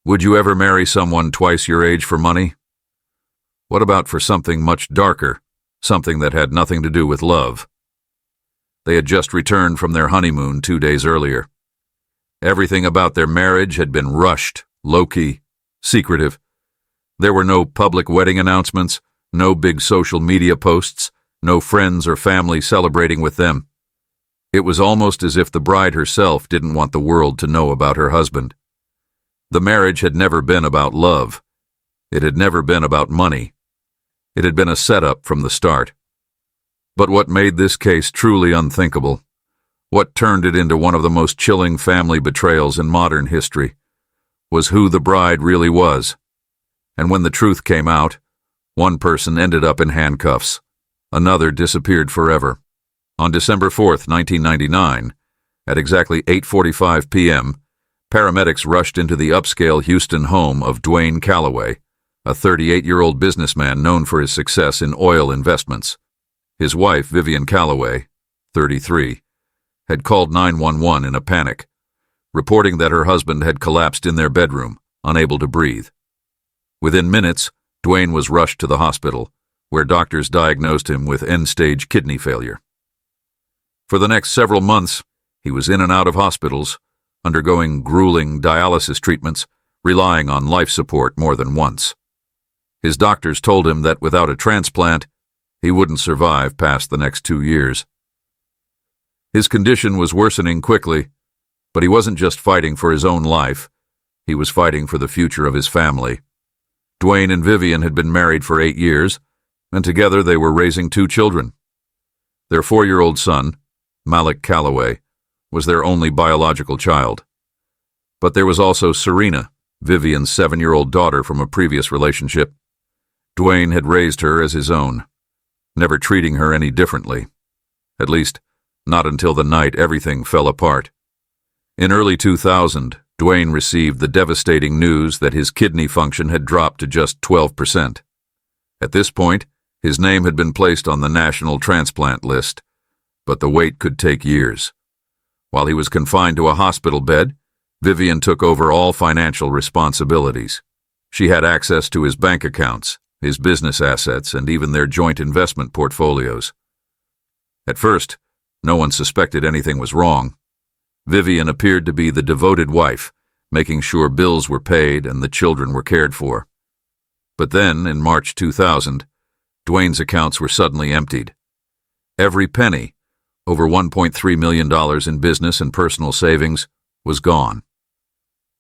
Would you ever marry someone twice your age for money? What about for something much darker, something that had nothing to do with love? They had just returned from their honeymoon 2 days earlier. Everything about their marriage had been rushed, low-key, secretive. There were no public wedding announcements, no big social media posts, no friends or family celebrating with them. It was almost as if the bride herself didn't want the world to know about her husband. The marriage had never been about love. It had never been about money. It had been a setup from the start. But what made this case truly unthinkable, what turned it into one of the most chilling family betrayals in modern history, was who the bride really was. And when the truth came out, one person ended up in handcuffs. Another disappeared forever. On December 4th, 1999, at exactly 8:45 p.m., paramedics rushed into the upscale Houston home of Dwayne Calloway, a 38-year-old businessman known for his success in oil investments. His wife, Vivian Calloway, 33, had called 911 in a panic, reporting that her husband had collapsed in their bedroom, unable to breathe. Within minutes, Dwayne was rushed to the hospital, where doctors diagnosed him with end-stage kidney failure. For the next several months, he was in and out of hospitals, undergoing grueling dialysis treatments, relying on life support more than once. His doctors told him that without a transplant, he wouldn't survive past the next 2 years. His condition was worsening quickly, but he wasn't just fighting for his own life, he was fighting for the future of his family. Dwayne and Vivian had been married for 8 years, and together they were raising 2 children. Their 4-year-old son, Malik Calloway, was their only biological child. But there was also Serena, Vivian's 7-year-old daughter from a previous relationship. Dwayne had raised her as his own, never treating her any differently. At least, not until the night everything fell apart. In early 2000, Dwayne received the devastating news that his kidney function had dropped to just 12%. At this point, his name had been placed on the national transplant list, but the wait could take years. While he was confined to a hospital bed, Vivian took over all financial responsibilities. She had access to his bank accounts, his business assets, and even their joint investment portfolios. At first, no one suspected anything was wrong. Vivian appeared to be the devoted wife, making sure bills were paid and the children were cared for. But then, in March 2000, Dwayne's accounts were suddenly emptied. Every penny, over $1.3 million in business and personal savings, was gone.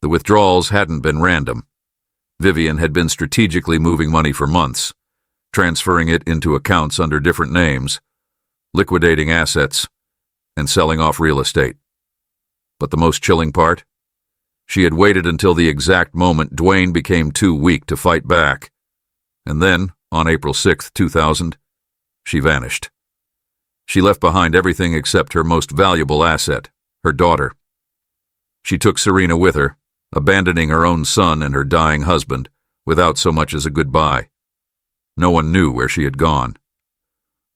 The withdrawals hadn't been random. Vivian had been strategically moving money for months, transferring it into accounts under different names, liquidating assets, and selling off real estate. But the most chilling part? She had waited until the exact moment Dwayne became too weak to fight back. And then, on April 6, 2000, she vanished. She left behind everything except her most valuable asset, her daughter. She took Serena with her, abandoning her own son and her dying husband, without so much as a goodbye. No one knew where she had gone.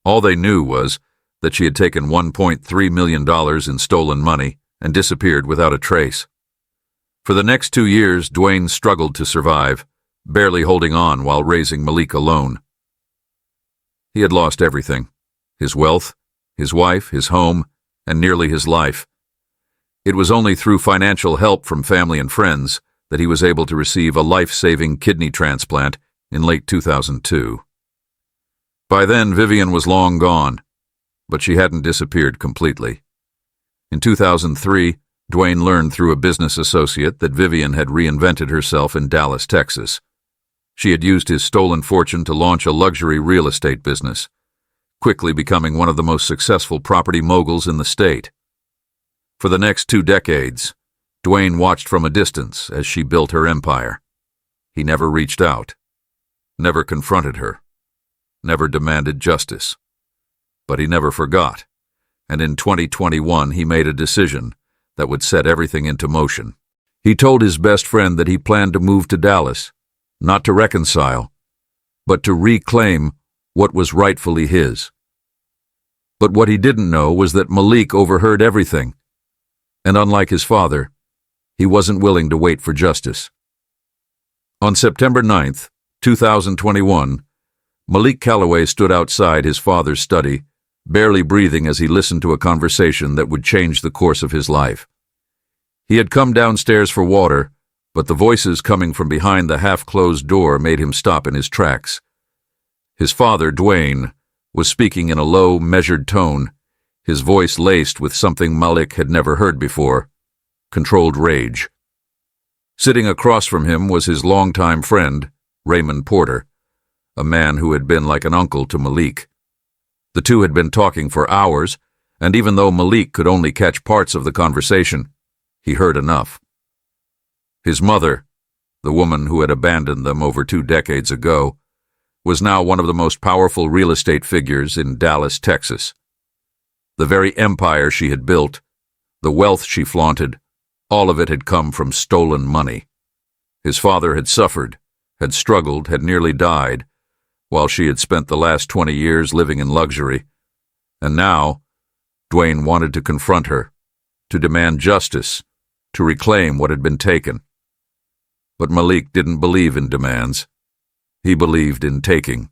All they knew was that she had taken $1.3 million in stolen money and disappeared without a trace. For the next 2 years, Dwayne struggled to survive, barely holding on while raising Malik alone. He had lost everything: his wealth, his wife, his home, and nearly his life. It was only through financial help from family and friends that he was able to receive a life-saving kidney transplant in late 2002. By then, Vivian was long gone, but she hadn't disappeared completely. In 2003, Dwayne learned through a business associate that Vivian had reinvented herself in Dallas, Texas. She had used his stolen fortune to launch a luxury real estate business, quickly becoming one of the most successful property moguls in the state. For the next 2 decades, Dwayne watched from a distance as she built her empire. He never reached out, never confronted her, never demanded justice. But he never forgot, and in 2021 he made a decision that would set everything into motion. He told his best friend that he planned to move to Dallas, not to reconcile, but to reclaim what was rightfully his. But what he didn't know was that Malik overheard everything, and unlike his father, he wasn't willing to wait for justice. On September 9th, 2021, Malik Calloway stood outside his father's study, barely breathing as he listened to a conversation that would change the course of his life. He had come downstairs for water, but the voices coming from behind the half-closed door made him stop in his tracks. His father, Dwayne, was speaking in a low, measured tone, his voice laced with something Malik had never heard before: controlled rage. Sitting across from him was his longtime friend, Raymond Porter, a man who had been like an uncle to Malik. The two had been talking for hours, and even though Malik could only catch parts of the conversation, he heard enough. His mother, the woman who had abandoned them over 2 decades ago, was now one of the most powerful real estate figures in Dallas, Texas. The very empire she had built, the wealth she flaunted, all of it had come from stolen money. His father had suffered, had struggled, had nearly died, while she had spent the last 20 years living in luxury. And now, Dwayne wanted to confront her, to demand justice, to reclaim what had been taken. But Malik didn't believe in demands. He believed in taking.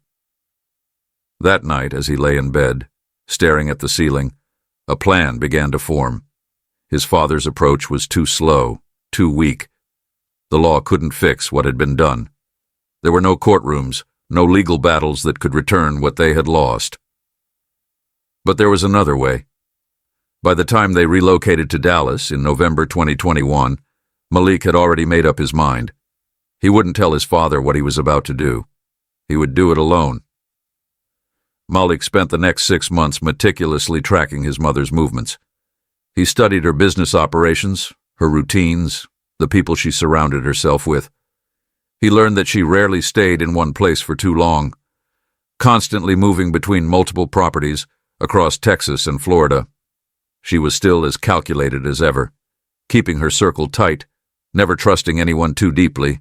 That night, as he lay in bed, staring at the ceiling, a plan began to form. His father's approach was too slow, too weak. The law couldn't fix what had been done. There were no courtrooms, no legal battles that could return what they had lost. But there was another way. By the time they relocated to Dallas in November 2021, Malik had already made up his mind. He wouldn't tell his father what he was about to do. He would do it alone. Malik spent the next 6 months meticulously tracking his mother's movements. He studied her business operations, her routines, the people she surrounded herself with. He learned that she rarely stayed in one place for too long, constantly moving between multiple properties across Texas and Florida. She was still as calculated as ever, keeping her circle tight, never trusting anyone too deeply.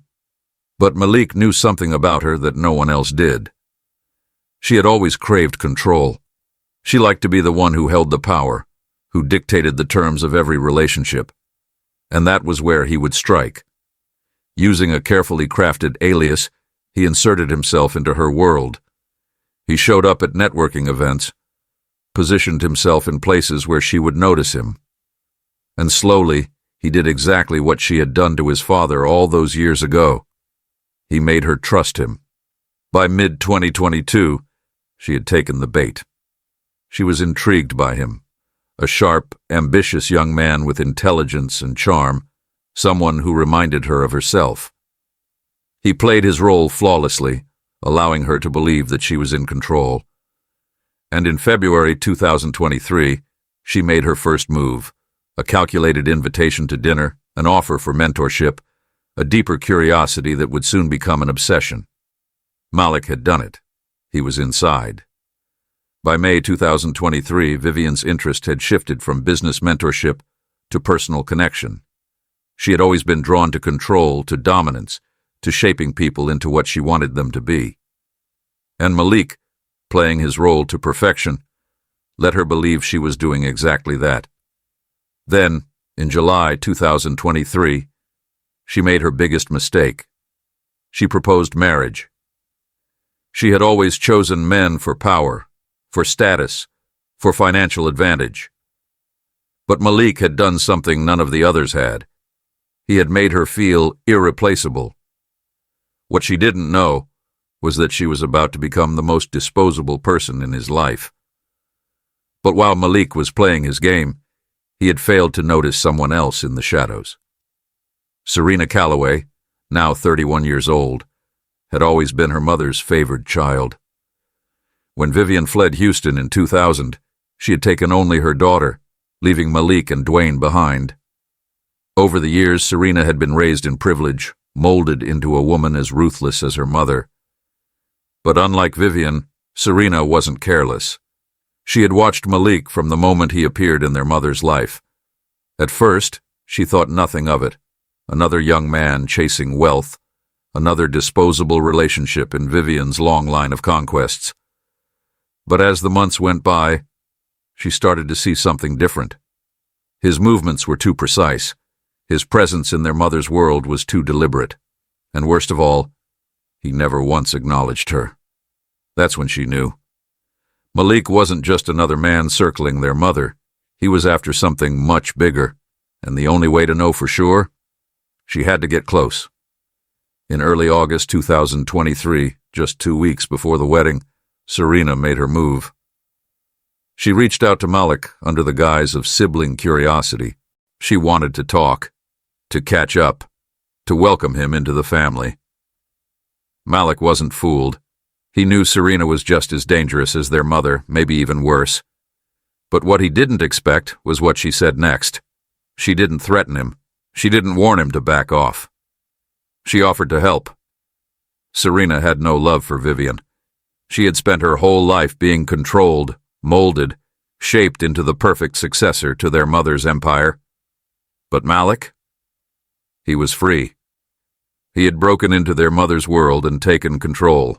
But Malik knew something about her that no one else did. She had always craved control. She liked to be the one who held the power, who dictated the terms of every relationship. And that was where he would strike. Using a carefully crafted alias, he inserted himself into her world. He showed up at networking events, positioned himself in places where she would notice him. And slowly, he did exactly what she had done to his father all those years ago. He made her trust him. By mid-2022, she had taken the bait. She was intrigued by him, a sharp, ambitious young man with intelligence and charm, someone who reminded her of herself. He played his role flawlessly, allowing her to believe that she was in control. And in February 2023, she made her first move, a calculated invitation to dinner, an offer for mentorship, a deeper curiosity that would soon become an obsession. Malik had done it. He was inside. By May 2023, Vivian's interest had shifted from business mentorship to personal connection. She had always been drawn to control, to dominance, to shaping people into what she wanted them to be. And Malik, playing his role to perfection, let her believe she was doing exactly that. Then, in July 2023, she made her biggest mistake. She proposed marriage. She had always chosen men for power, for status, for financial advantage. But Malik had done something none of the others had. He had made her feel irreplaceable. What she didn't know was that she was about to become the most disposable person in his life. But while Malik was playing his game, he had failed to notice someone else in the shadows. Serena Calloway, now 31 years old, had always been her mother's favored child. When Vivian fled Houston in 2000, she had taken only her daughter, leaving Malik and Dwayne behind. Over the years, Serena had been raised in privilege, molded into a woman as ruthless as her mother. But unlike Vivian, Serena wasn't careless. She had watched Malik from the moment he appeared in their mother's life. At first, she thought nothing of it. Another young man chasing wealth, another disposable relationship in Vivian's long line of conquests. But as the months went by, she started to see something different. His movements were too precise. His presence in their mother's world was too deliberate. And worst of all, he never once acknowledged her. That's when she knew. Malik wasn't just another man circling their mother. He was after something much bigger, and the only way to know for sure? She had to get close. In early August 2023, just 2 weeks before the wedding, Serena made her move. She reached out to Malik under the guise of sibling curiosity. She wanted to talk, to catch up, to welcome him into the family. Malik wasn't fooled. He knew Serena was just as dangerous as their mother, maybe even worse. But what he didn't expect was what she said next. She didn't threaten him. She didn't warn him to back off. She offered to help. Serena had no love for Vivian. She had spent her whole life being controlled, molded, shaped into the perfect successor to their mother's empire. But Malik? He was free. He had broken into their mother's world and taken control.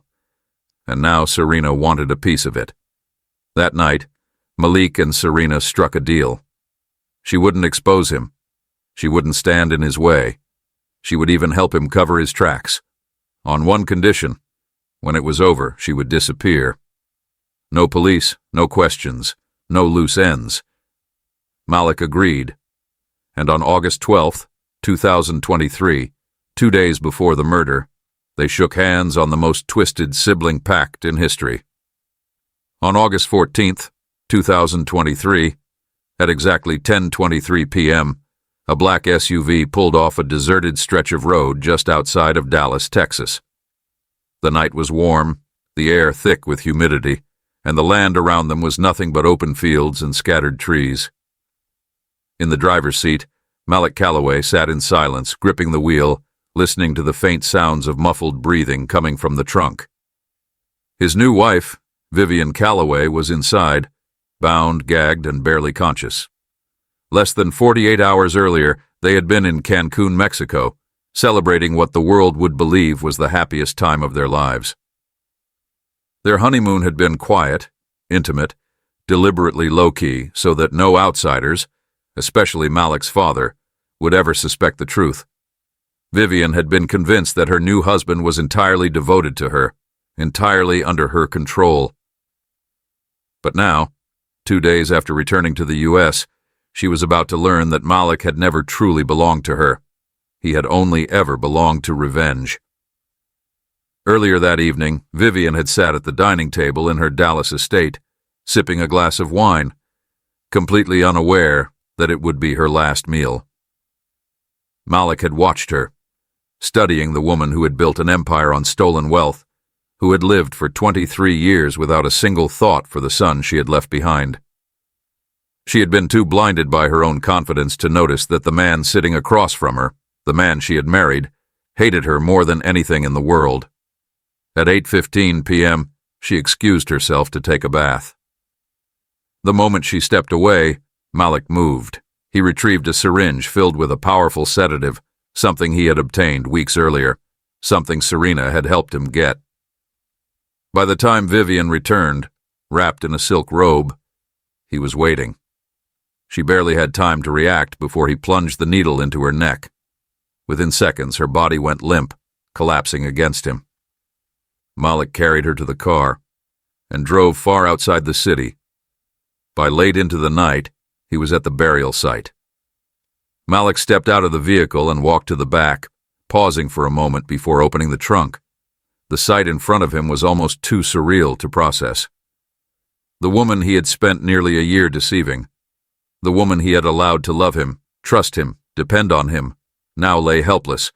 And now Serena wanted a piece of it. That night, Malik and Serena struck a deal. She wouldn't expose him. She wouldn't stand in his way. She would even help him cover his tracks. On one condition: when it was over, she would disappear. No police, no questions, no loose ends. Malik agreed. And on August 12th, 2023, 2 days before the murder, they shook hands on the most twisted sibling pact in history. On August 14th, 2023, at exactly 10:23 p.m., a black SUV pulled off a deserted stretch of road just outside of Dallas, Texas. The night was warm, the air thick with humidity, and the land around them was nothing but open fields and scattered trees. In the driver's seat, Malik Calloway sat in silence, gripping the wheel, listening to the faint sounds of muffled breathing coming from the trunk. His new wife, Vivian Calloway, was inside, bound, gagged, and barely conscious. Less than 48 hours earlier, they had been in Cancun, Mexico, celebrating what the world would believe was the happiest time of their lives. Their honeymoon had been quiet, intimate, deliberately low-key, so that no outsiders, especially Malik's father, would ever suspect the truth. Vivian had been convinced that her new husband was entirely devoted to her, entirely under her control. But now, 2 days after returning to the U.S., she was about to learn that Malik had never truly belonged to her. He had only ever belonged to revenge. Earlier that evening, Vivian had sat at the dining table in her Dallas estate, sipping a glass of wine, completely unaware that it would be her last meal. Malik had watched her, studying the woman who had built an empire on stolen wealth, who had lived for 23 years without a single thought for the son she had left behind. She had been too blinded by her own confidence to notice that the man sitting across from her, the man she had married, hated her more than anything in the world. At 8:15 p.m., she excused herself to take a bath. The moment she stepped away, Malik moved. He retrieved a syringe filled with a powerful sedative, something he had obtained weeks earlier, something Serena had helped him get. By the time Vivian returned, wrapped in a silk robe, he was waiting. She barely had time to react before he plunged the needle into her neck. Within seconds, her body went limp, collapsing against him. Malik carried her to the car and drove far outside the city. By late into the night, he was at the burial site. Malik stepped out of the vehicle and walked to the back, pausing for a moment before opening the trunk. The sight in front of him was almost too surreal to process. The woman he had spent nearly a year deceiving, the woman he had allowed to love him, trust him, depend on him, now lay helpless,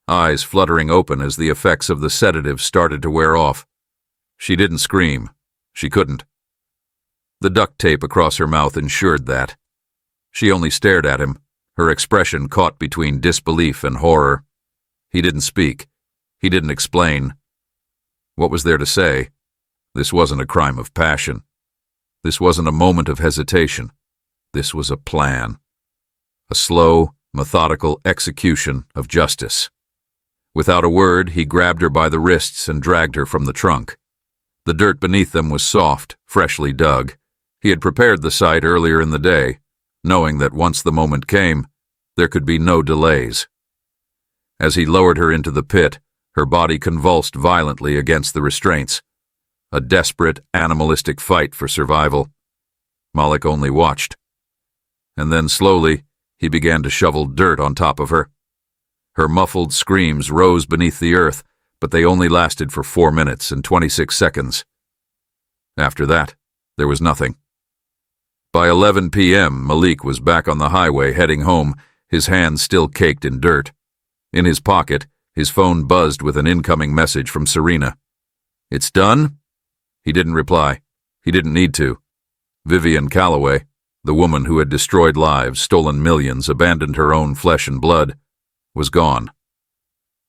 eyes fluttering open as the effects of the sedative started to wear off. She didn't scream. She couldn't. The duct tape across her mouth ensured that. She only stared at him, her expression caught between disbelief and horror. He didn't speak. He didn't explain. What was there to say? This wasn't a crime of passion. This wasn't a moment of hesitation. This was a plan. A slow, methodical execution of justice. Without a word, he grabbed her by the wrists and dragged her from the trunk. The dirt beneath them was soft, freshly dug. He had prepared the site earlier in the day, knowing that once the moment came, there could be no delays. As he lowered her into the pit, Her body convulsed violently against the restraints. A desperate, animalistic fight for survival. Malik only watched. And then slowly, he began to shovel dirt on top of her. Her muffled screams rose beneath the earth, but they only lasted for 4 minutes and 26 seconds. After that, there was nothing. By 11 p.m., Malik was back on the highway heading home, his hands still caked in dirt. In his pocket, his phone buzzed with an incoming message from Serena. "It's done?" He didn't reply. He didn't need to. Vivian Calloway, the woman who had destroyed lives, stolen millions, abandoned her own flesh and blood, was gone.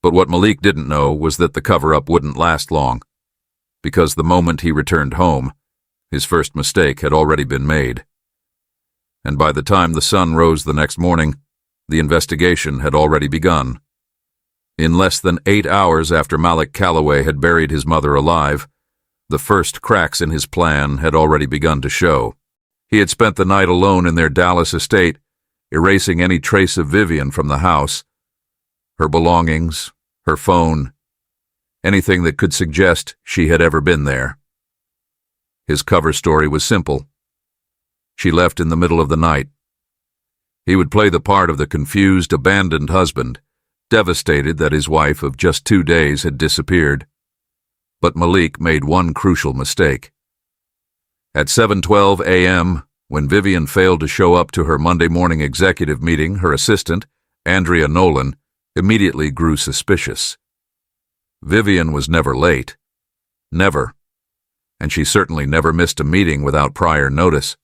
But what Malik didn't know was that the cover-up wouldn't last long, because the moment he returned home, his first mistake had already been made. And by the time the sun rose the next morning, the investigation had already begun. In less than 8 hours after Malik Calloway had buried his mother alive, the first cracks in his plan had already begun to show. He had spent the night alone in their Dallas estate, erasing any trace of Vivian from the house, her belongings, her phone, anything that could suggest she had ever been there. His cover story was simple. She left in the middle of the night. He would play the part of the confused, abandoned husband, devastated that his wife of just 2 days had disappeared. But Malik made one crucial mistake. At 7:12 a.m., when Vivian failed to show up to her Monday morning executive meeting, her assistant, Andrea Nolan, immediately grew suspicious. Vivian was never late. Never. And she certainly never missed a meeting without prior notice.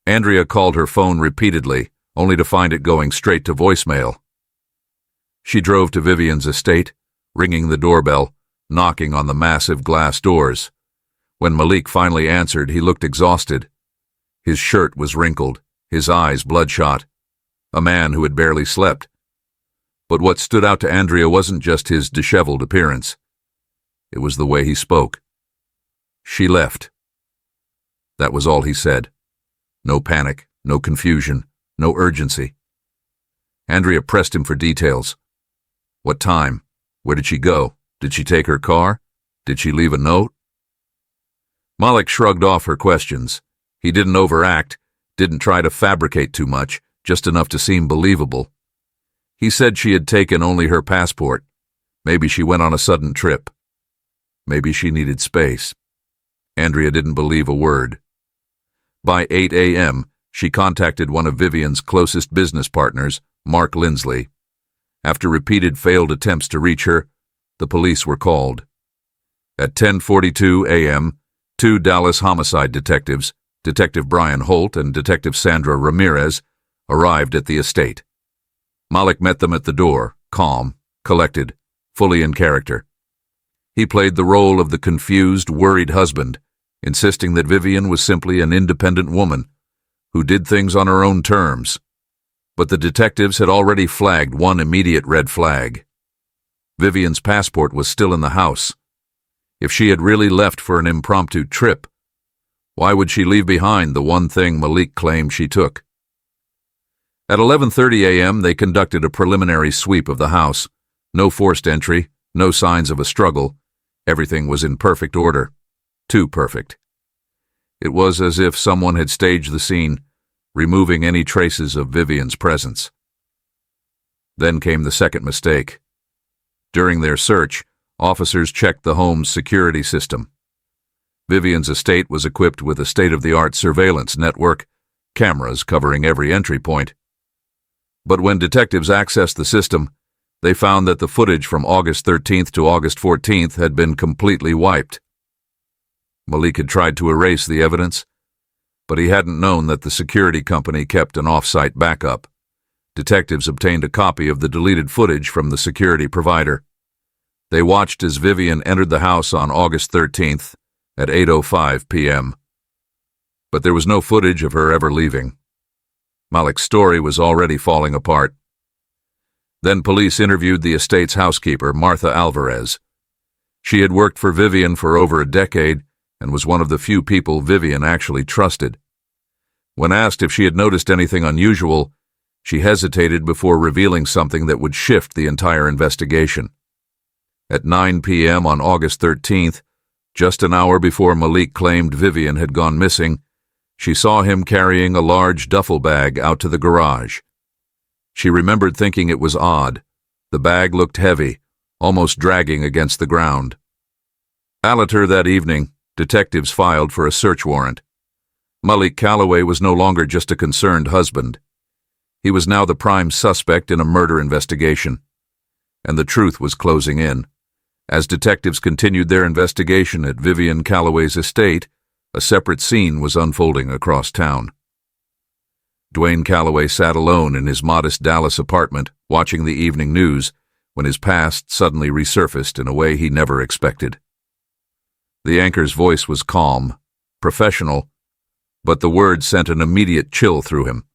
Andrea called her phone repeatedly, only to find it going straight to voicemail. She drove to Vivian's estate, ringing the doorbell, knocking on the massive glass doors. When Malik finally answered, he looked exhausted. His shirt was wrinkled, his eyes bloodshot. A man who had barely slept. But what stood out to Andrea wasn't just his disheveled appearance. It was the way he spoke. "She left." That was all he said. No panic, no confusion, no urgency. Andrea pressed him for details. What time? Where did she go? Did she take her car? Did she leave a note? Malik shrugged off her questions. He didn't overact, didn't try to fabricate too much, just enough to seem believable. He said she had taken only her passport. Maybe she went on a sudden trip. Maybe she needed space. Andrea didn't believe a word. By 8 a.m., she contacted one of Vivian's closest business partners, Mark Lindsley. After repeated failed attempts to reach her, the police were called. At 10:42 a.m., 2 Dallas homicide detectives, Detective Brian Holt and Detective Sandra Ramirez, arrived at the estate. Malik met them at the door, calm, collected, fully in character. He played the role of the confused, worried husband, insisting that Vivian was simply an independent woman who did things on her own terms. But the detectives had already flagged one immediate red flag. Vivian's passport was still in the house. If she had really left for an impromptu trip, why would she leave behind the one thing Malik claimed she took? At 11:30 a.m., they conducted a preliminary sweep of the house. No forced entry, no signs of a struggle. Everything was in perfect order. Too perfect. It was as if someone had staged the scene, removing any traces of Vivian's presence. Then came the second mistake. During their search, officers checked the home's security system. Vivian's estate was equipped with a state-of-the-art surveillance network, cameras covering every entry point. But when detectives accessed the system, they found that the footage from August 13th to August 14th had been completely wiped. Malik had tried to erase the evidence, but he hadn't known that the security company kept an off-site backup. Detectives obtained a copy of the deleted footage from the security provider. They watched as Vivian entered the house on August 13th at 8:05 p.m. But there was no footage of her ever leaving. Malik's story was already falling apart. Then police interviewed the estate's housekeeper, Martha Alvarez. She had worked for Vivian for over a decade and was one of the few people Vivian actually trusted. When asked if she had noticed anything unusual, she hesitated before revealing something that would shift the entire investigation. At 9 p.m. on August 13th, just an hour before Malik claimed Vivian had gone missing, she saw him carrying a large duffel bag out to the garage. She remembered thinking it was odd. The bag looked heavy, almost dragging against the ground. Later that evening, detectives filed for a search warrant. Malik Calloway was no longer just a concerned husband. He was now the prime suspect in a murder investigation. And the truth was closing in. As detectives continued their investigation at Vivian Calloway's estate, a separate scene was unfolding across town. Dwayne Calloway sat alone in his modest Dallas apartment, watching the evening news, when his past suddenly resurfaced in a way he never expected. The anchor's voice was calm, professional, but the words sent an immediate chill through him.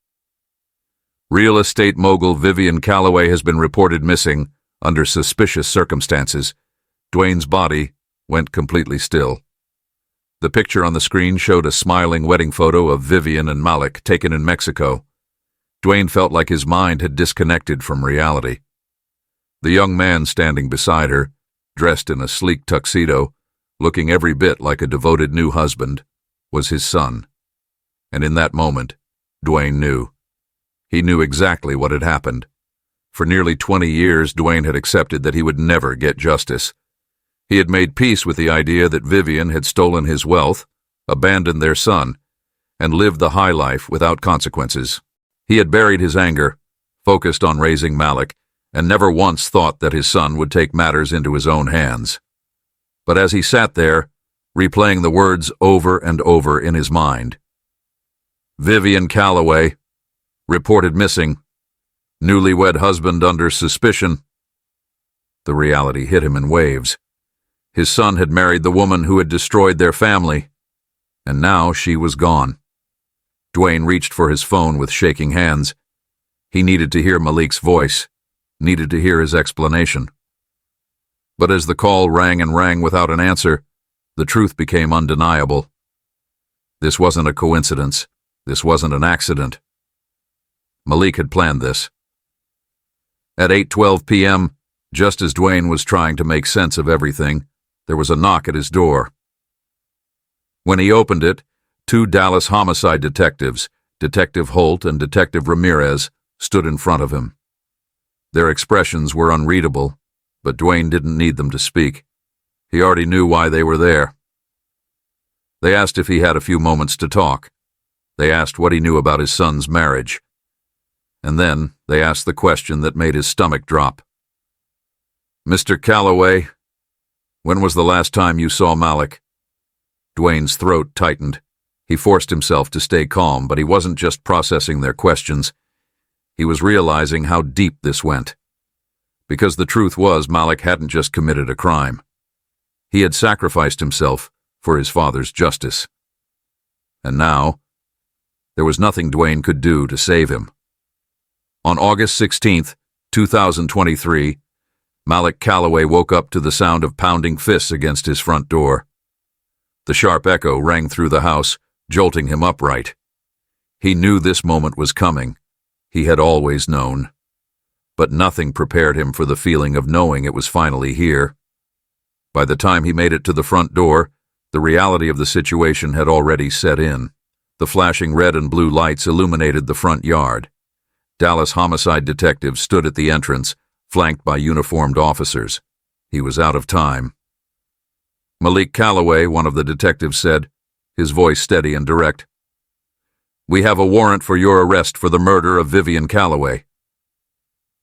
Real estate mogul Vivian Calloway has been reported missing under suspicious circumstances. Dwayne's body went completely still. The picture on the screen showed a smiling wedding photo of Vivian and Malik taken in Mexico. Dwayne felt like his mind had disconnected from reality. The young man standing beside her, dressed in a sleek tuxedo, looking every bit like a devoted new husband, was his son. And in that moment, Dwayne knew. He knew exactly what had happened. For nearly 20 years, Dwayne had accepted that he would never get justice. He had made peace with the idea that Vivian had stolen his wealth, abandoned their son, and lived the high life without consequences. He had buried his anger, focused on raising Malik, and never once thought that his son would take matters into his own hands. But as he sat there, replaying the words over and over in his mind, Vivian Calloway, reported missing, newlywed husband under suspicion, the reality hit him in waves. His son had married the woman who had destroyed their family, and now she was gone. Dwayne reached for his phone with shaking hands. He needed to hear Malik's voice, needed to hear his explanation. But as the call rang and rang without an answer, the truth became undeniable. This wasn't a coincidence. This wasn't an accident. Malik had planned this. At 8:12 p.m., just as Dwayne was trying to make sense of everything, there was a knock at his door. When he opened it, two Dallas homicide detectives, Detective Holt and Detective Ramirez, stood in front of him. Their expressions were unreadable, but Dwayne didn't need them to speak. He already knew why they were there. They asked if he had a few moments to talk. They asked what he knew about his son's marriage. And then they asked the question that made his stomach drop. "Mr. Calloway, when was the last time you saw Malik?" Dwayne's throat tightened. He forced himself to stay calm, but he wasn't just processing their questions. He was realizing how deep this went. Because the truth was, Malik hadn't just committed a crime. He had sacrificed himself for his father's justice. And now, there was nothing Dwayne could do to save him. On August 16th, 2023, Malik Calloway woke up to the sound of pounding fists against his front door. The sharp echo rang through the house, jolting him upright. He knew this moment was coming. He had always known. But nothing prepared him for the feeling of knowing it was finally here. By the time he made it to the front door, the reality of the situation had already set in. The flashing red and blue lights illuminated the front yard. Dallas homicide detectives stood at the entrance, flanked by uniformed officers. He was out of time. "Malik Calloway," one of the detectives said, his voice steady and direct. "We have a warrant for your arrest for the murder of Vivian Calloway."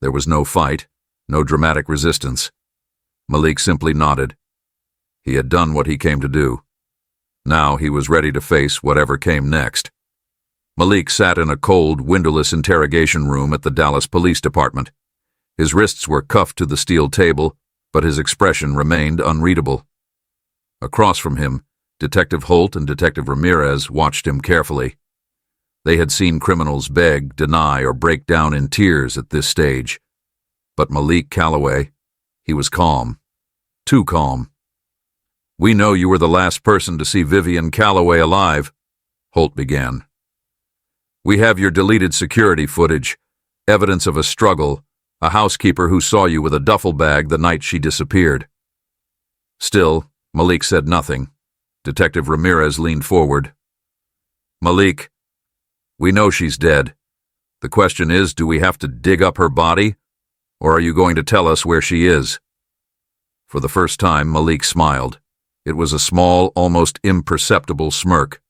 There was no fight, no dramatic resistance. Malik simply nodded. He had done what he came to do. Now he was ready to face whatever came next. Malik sat in a cold, windowless interrogation room at the Dallas Police Department. His wrists were cuffed to the steel table, but his expression remained unreadable. Across from him, Detective Holt and Detective Ramirez watched him carefully. They had seen criminals beg, deny, or break down in tears at this stage. But Malik Calloway, he was calm. Too calm. "We know you were the last person to see Vivian Calloway alive," Holt began. "We have your deleted security footage, evidence of a struggle, a housekeeper who saw you with a duffel bag the night she disappeared. Still, Malik said nothing. Detective Ramirez leaned forward. "Malik, we know she's dead. The question is, do we have to dig up her body, or are you going to tell us where she is?" For the first time, Malik smiled. It was a small, almost imperceptible smirk,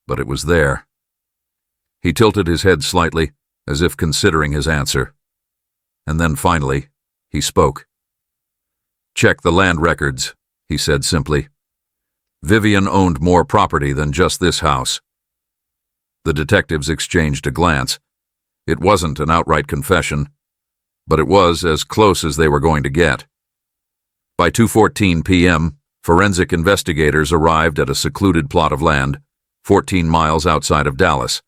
but it was there. He tilted his head slightly, as if considering his answer. And then finally, he spoke. "Check the land records," he said simply. "Vivian owned more property than just this house." The detectives exchanged a glance. It wasn't an outright confession, but it was as close as they were going to get. By 2:14 p.m., forensic investigators arrived at a secluded plot of land, 14 miles outside of Dallas.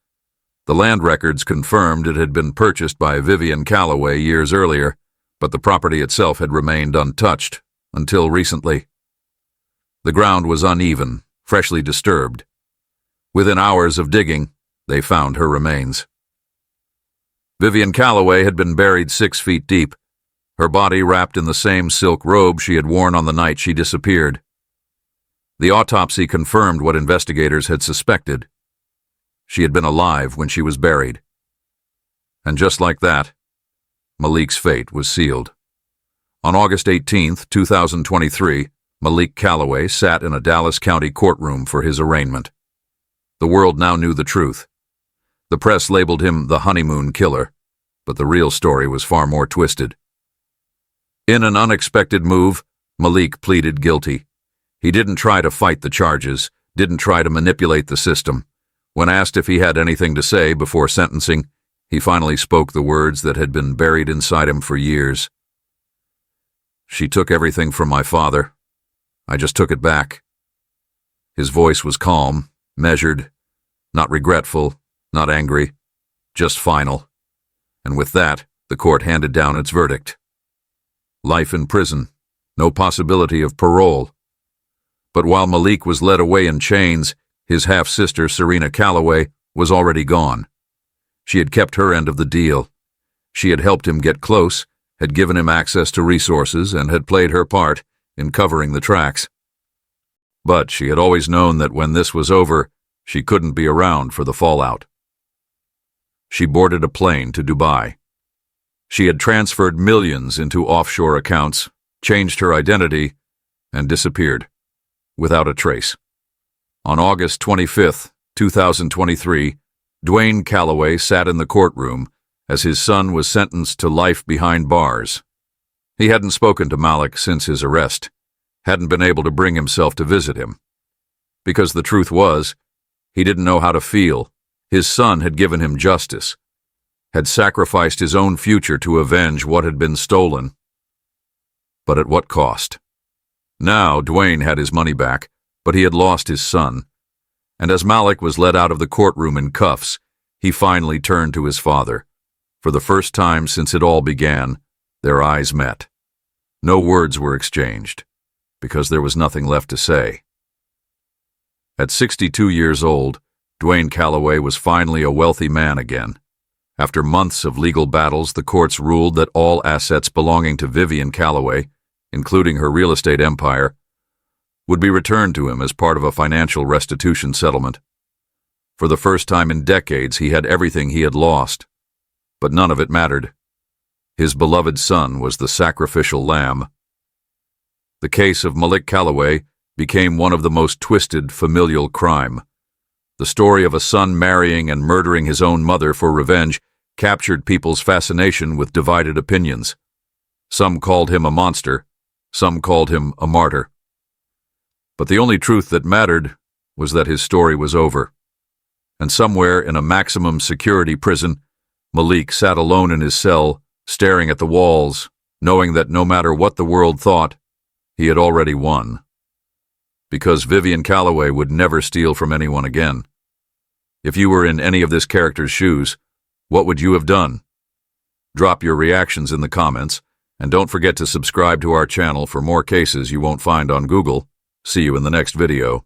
The land records confirmed it had been purchased by Vivian Calloway years earlier, but the property itself had remained untouched until recently. The ground was uneven, freshly disturbed. Within hours of digging, they found her remains. Vivian Calloway had been buried 6 feet deep, her body wrapped in the same silk robe she had worn on the night she disappeared. The autopsy confirmed what investigators had suspected. She had been alive when she was buried. And just like that, Malik's fate was sealed. On August 18, 2023, Malik Calloway sat in a Dallas County courtroom for his arraignment. The world now knew the truth. The press labeled him the Honeymoon killer, but the real story was far more twisted. In an unexpected move, Malik pleaded guilty. He didn't try to fight the charges, didn't try to manipulate the system. When asked if he had anything to say before sentencing, he finally spoke the words that had been buried inside him for years. "She took everything from my father. I just took it back." His voice was calm, measured, not regretful, not angry, just final. And with that, the court handed down its verdict. Life in prison, no possibility of parole. But while Malik was led away in chains, his half-sister, Serena Calloway, was already gone. She had kept her end of the deal. She had helped him get close, had given him access to resources, and had played her part in covering the tracks. But she had always known that when this was over, she couldn't be around for the fallout. She boarded a plane to Dubai. She had transferred millions into offshore accounts, changed her identity, and disappeared, without a trace. On August 25, 2023, Dwayne Calloway sat in the courtroom as his son was sentenced to life behind bars. He hadn't spoken to Malik since his arrest, hadn't been able to bring himself to visit him. Because the truth was, he didn't know how to feel. His son had given him justice, had sacrificed his own future to avenge what had been stolen. But at what cost? Now Dwayne had his money back, but he had lost his son. And as Malik was led out of the courtroom in cuffs, he finally turned to his father. For the first time since it all began, their eyes met. No words were exchanged, because there was nothing left to say. At 62 years old, Dwayne Calloway was finally a wealthy man again. After months of legal battles, the courts ruled that all assets belonging to Vivian Calloway, including her real estate empire, would be returned to him as part of a financial restitution settlement. For the first time in decades, he had everything he had lost, but none of it mattered. His beloved son was the sacrificial lamb. The case of Malik Calloway became one of the most twisted familial crime. The story of a son marrying and murdering his own mother for revenge captured people's fascination with divided opinions. Some called him a monster, some called him a martyr. But the only truth that mattered was that his story was over. And somewhere in a maximum security prison, Malik sat alone in his cell, staring at the walls, knowing that no matter what the world thought, he had already won. Because Vivian Calloway would never steal from anyone again. If you were in any of this character's shoes, what would you have done? Drop your reactions in the comments, and don't forget to subscribe to our channel for more cases you won't find on Google. See you in the next video.